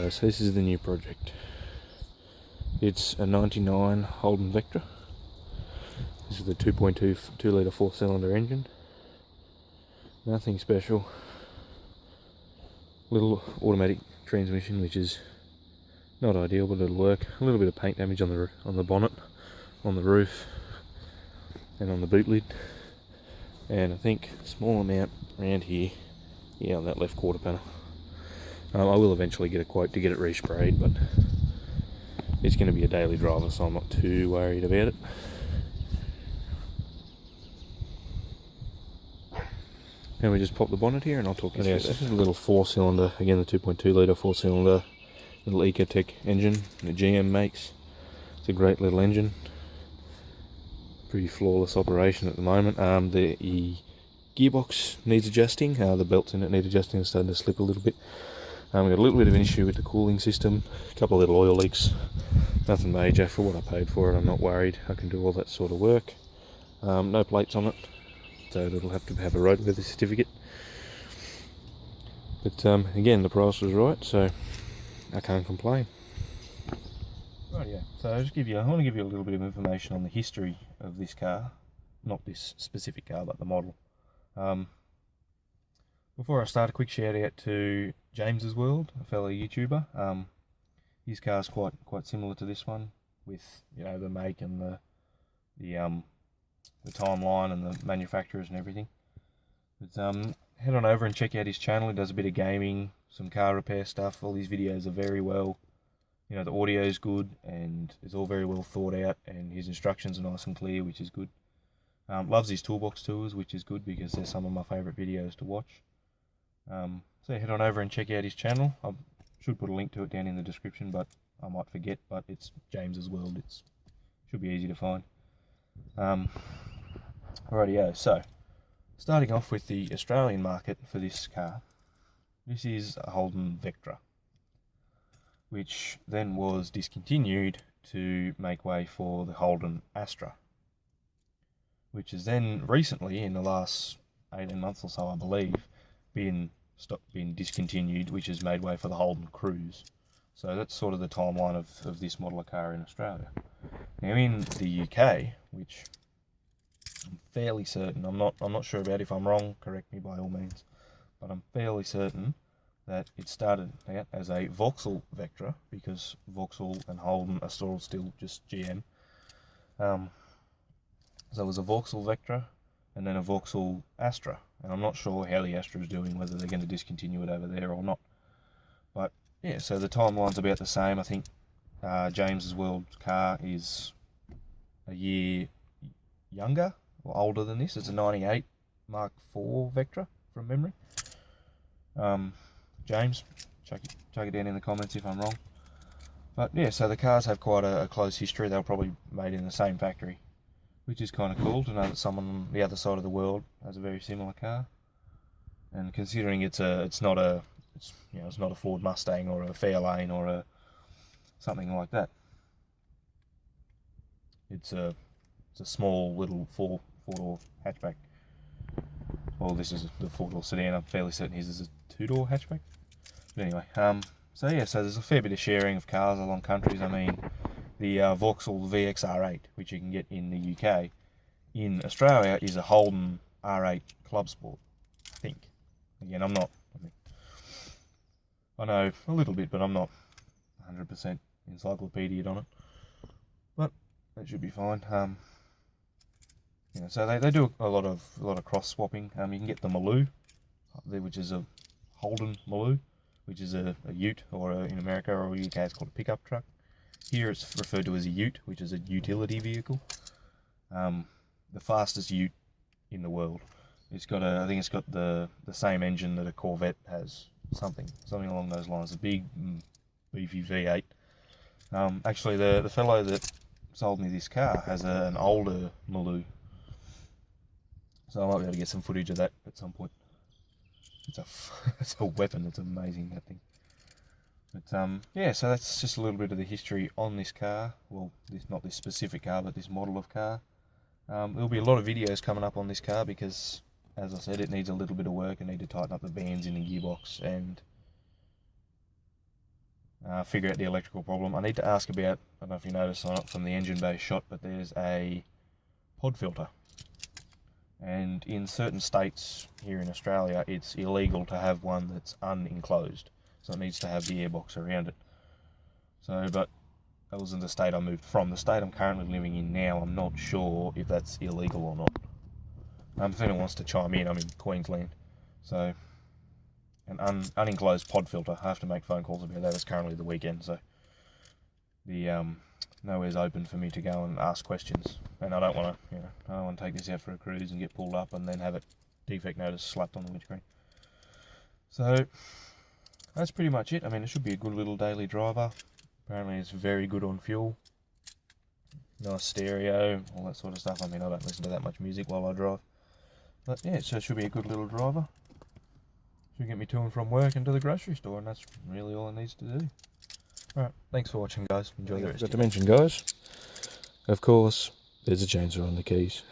guys, this is the new project. It's a 99 Holden Vectra. This is the 2.2 2-litre 4-cylinder engine. Nothing special. Little automatic transmission, which is not ideal, but it'll work. A little bit of paint damage on the bonnet, on the roof, and on the boot lid. And I think a small amount around here, yeah, on that left quarter panel. I will eventually get a quote to get it resprayed, but it's going to be a daily driver, so I'm not too worried about it. Now we just pop the bonnet here and I'll talk you through that. This is a little 4-cylinder, again the 2.2 litre 4-cylinder little Ecotec engine that GM makes. It's a great little engine. Pretty flawless operation at the moment. The gearbox needs adjusting, the belts in it need adjusting, it's starting to slip a little bit. We've got a little bit of an issue with the cooling system, a couple of little oil leaks, nothing major. For what I paid for it, I'm not worried, I can do all that sort of work. No plates on it, so it'll have to have a roadweather certificate. But again, the price was right, so I can't complain. Right, yeah. So I want to give you a little bit of information on the history of this car, not this specific car, but the model. Before I start, a quick shout out to James's World, a fellow YouTuber. His car's quite similar to this one, with the make and the timeline and the manufacturers and everything. But head on over and check out his channel. He does a bit of gaming, some car repair stuff. All these videos are very well, the audio is good and it's all very well thought out, and his instructions are nice and clear, which is good. Loves his toolbox tours, which is good because they're some of my favourite videos to watch. So head on over and check out his channel. I should put a link to it down in the description, but I might forget. But it's James's World. It should be easy to find. Rightio. So starting off with the Australian market for this car, this is a Holden Vectra, which then was discontinued to make way for the Holden Astra, which has then recently, in the last 18 months or so, I believe, been discontinued, which has made way for the Holden Cruise. So that's sort of the timeline of this model of car in Australia. Now in the UK, which I'm fairly certain, I'm not sure about, if I'm wrong, correct me by all means, but I'm fairly certain that it started out as a Vauxhall Vectra, because Vauxhall and Holden are still just GM. So it was a Vauxhall Vectra and then a Vauxhall Astra, and I'm not sure how the Astra is doing, whether they're going to discontinue it over there or not. But yeah, so the timeline's about the same. I think James's World car is a year younger or older than this. It's a 98 Mark IV Vectra from memory. James, chuck it down in the comments if I'm wrong. But yeah, so the cars have quite a close history. They were probably made in the same factory, which is kind of cool to know that someone on the other side of the world has a very similar car. And considering it's not a Ford Mustang or a Fairlane or something like that. It's a small little four-door hatchback. Well, this is the 4-door sedan. I'm fairly certain his is a 2-door hatchback. But anyway, so yeah, so there's a fair bit of sharing of cars along countries. I mean, the Vauxhall VX-R8, which you can get in the UK, in Australia is a Holden R8 Club Sport, I think. Again, I know a little bit, but I'm not 100% encyclopedia'd on it. But that should be fine. So they do a lot of cross swapping. You can get the Maloo, which is a Holden Maloo, which is a ute, or in America or UK it's called a pickup truck. Here it's referred to as a ute, which is a utility vehicle. The fastest ute in the world. I think it's got the same engine that a Corvette has, something along those lines. A big, beefy V8. Actually, the fellow that sold me this car has an older Maloo, so I might be able to get some footage of that at some point. It's a weapon. It's amazing, that thing. But yeah, so that's just a little bit of the history on this car. Well, not this specific car, but this model of car. There'll be a lot of videos coming up on this car because, as I said, it needs a little bit of work. I need to tighten up the bands in the gearbox and figure out the electrical problem. I need to ask about, I don't know if you noticed or not from the engine bay shot, but there's a pod filter. And in certain states here in Australia, it's illegal to have one that's unenclosed. So it needs to have the airbox around it. So, but that was in the state I moved from. The state I'm currently living in now, I'm not sure if that's illegal or not. If anyone wants to chime in, I'm in Queensland. So, an unenclosed pod filter, I have to make phone calls about that. It's currently the weekend, so the nowhere's open for me to go and ask questions. And I don't want to, I don't want to take this out for a cruise and get pulled up and then have it defect notice slapped on the windscreen. So, that's pretty much it. I mean, it should be a good little daily driver. Apparently it's very good on fuel. Nice stereo, all that sort of stuff. I mean, I don't listen to that much music while I drive. But yeah, so it should be a good little driver. Should get me to and from work and to the grocery store, and that's really all it needs to do. Alright, thanks for watching, guys. Enjoy the rest of to mention, guys, of course, there's a chainsaw on the keys.